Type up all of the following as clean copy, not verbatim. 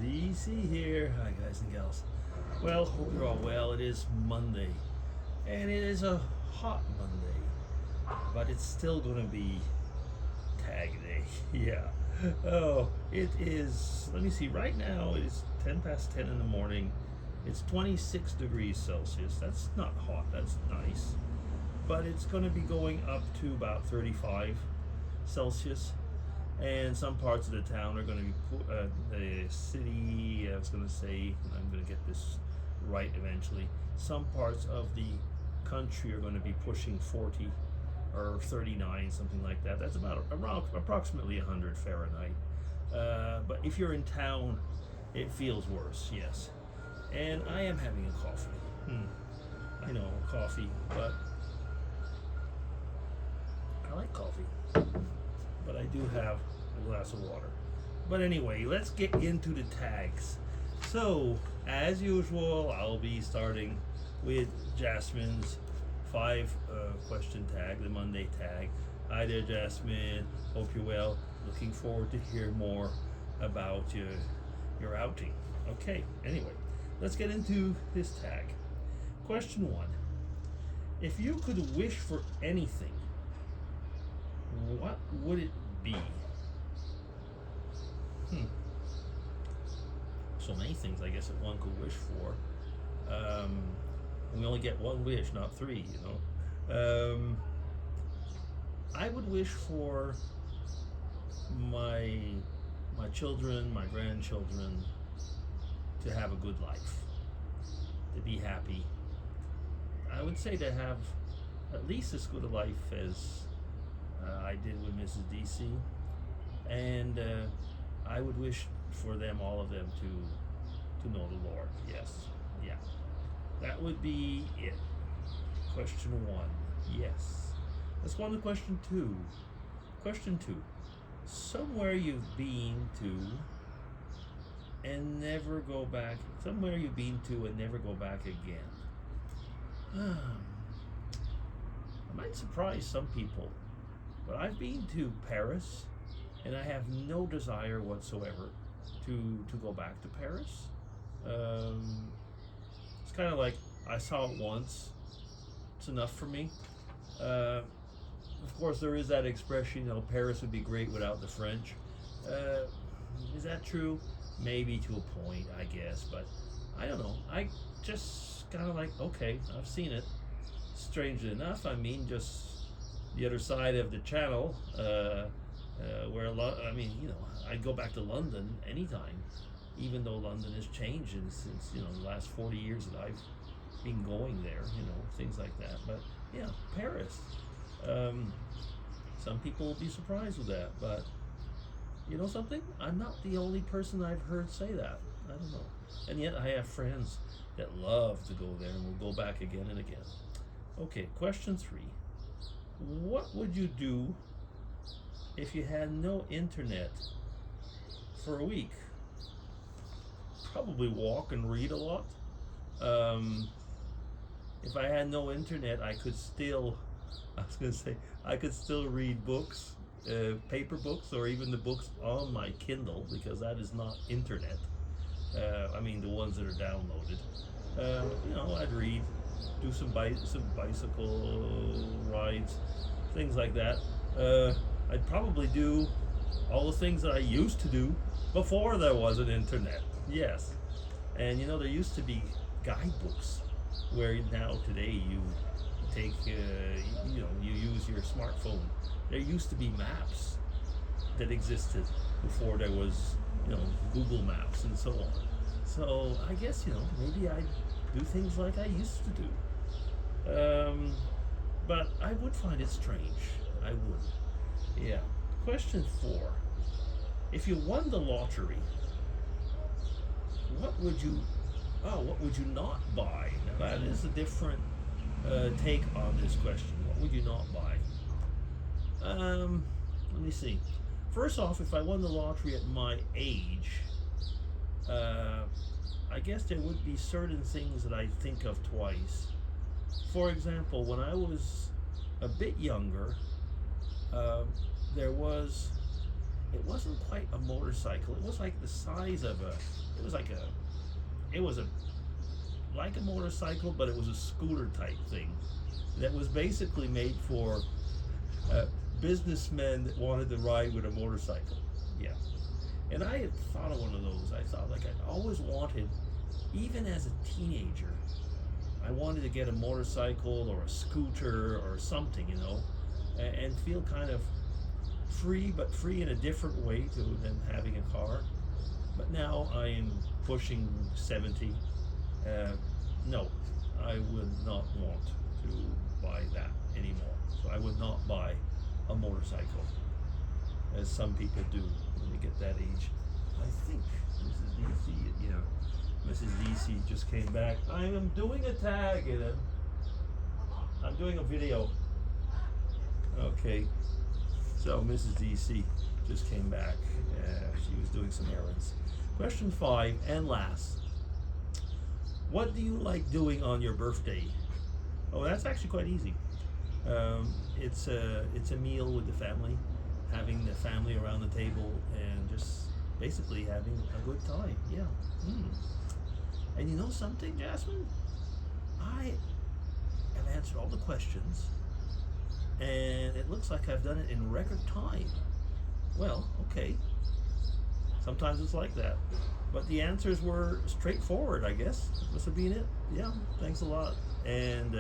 DC here. Hi, guys and gals. Well, hope you're all well. It is Monday, and it is a hot Monday, but it's still gonna be tag day. Yeah. Oh, it is. Let me see. Right now, it is 10 past 10 in the morning. It's 26 degrees Celsius. That's not hot. That's nice. But it's going to be going up to about 35 Celsius. And some parts of the town are going to be, the city, I was going to say, and I'm going to get this right eventually, some parts of the country are going to be pushing 40 or 39, something like that. That's about around approximately 100 Fahrenheit. But if you're in town, it feels worse, yes. And I am having a coffee. I know, coffee, but I like coffee. But I do have a glass of water. But anyway, let's get into the tags. So, as usual, I'll be starting with Jasmine's 5 question tag, the Monday tag. Hi there, Jasmine. Hope you're well. Looking forward to hear more about your outing. Okay, anyway, let's get into this tag. Question 1. If you could wish for anything, what would it be? So many things, I guess, that one could wish for. We only get one wish, not 3, you know. I would wish for my children, my grandchildren, to have a good life, to be happy. I would say to have at least as good a life as I did with Mrs. DC, and I would wish for them, all of them, to know the Lord. Yes, yeah, that would be it. Question 1, yes. Let's go on to question 2. Question 2. Somewhere you've been to and never go back. Somewhere you've been to and never go back again. I might surprise some people, but I've been to Paris, and I have no desire whatsoever to go back to Paris. It's kind of like I saw it once. It's enough for me. Of course, there is that expression, you know, Paris would be great without the French. Is that true? Maybe to a point, I guess, but I don't know. I just kind of like, okay, I've seen it. Strangely enough, I mean, just the other side of the channel, where I mean, you know, I'd go back to London anytime, even though London has changed since, you know, the last 40 years that I've been going there, you know, things like that. But yeah, Paris. Some people will be surprised with that, but you know something? I'm not the only person I've heard say that. I don't know. And yet I have friends that love to go there and will go back again and again. Okay, question 3. What would you do if you had no internet for a week? Probably walk and read a lot. If I had no internet, I could still read books, paper books, or even the books on my Kindle, because that is not internet. I mean, the ones that are downloaded. You know, I'd read, do some bicycle rides, things like that. I'd probably do all the things that I used to do before there was an internet. Yes. And you know, there used to be guidebooks where now today you take, you know, you use your smartphone. There used to be maps that existed before there was, you know, Google Maps and so on. So I guess, you know, maybe I'd do things like I used to do. But I would find it strange. I would. Yeah. Question 4. If you won the lottery, what would you not buy? Now that is a different take on this question. What would you not buy? Let me see. First off, if I won the lottery at my age, I guess there would be certain things that I'd think of twice. For example, when I was a bit younger, there was it wasn't quite a motorcycle. It was like the size of a. It was like a. It was a like a motorcycle, but it was a scooter type thing that was basically made for businessmen that wanted to ride with a motorcycle. Yeah. And I had thought of one of those. I thought, like, I always wanted, even as a teenager, I wanted to get a motorcycle or a scooter or something, you know, and feel kind of free, but free in a different way than having a car. But now I am pushing 70. No, I would not want to buy that anymore. So I would not buy a motorcycle, as some people do when they get that age. I think Mrs. DC, yeah, Mrs. DC just came back. I am doing a tag, and I'm doing a video. Okay, so Mrs. DC just came back. She was doing some errands. Question 5 and last. What do you like doing on your birthday? Oh, that's actually quite easy. It's a meal with the family, having the family around the table, and just basically having a good time. Yeah. And you know something, Jasmine? I have answered all the questions, and it looks like I've done it in record time. Well, okay. Sometimes it's like that. But the answers were straightforward, I guess. Must have been it. Yeah, thanks a lot. And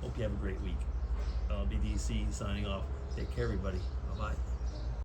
hope you have a great week. I'll be DC signing off. Take care, everybody. Bye-bye.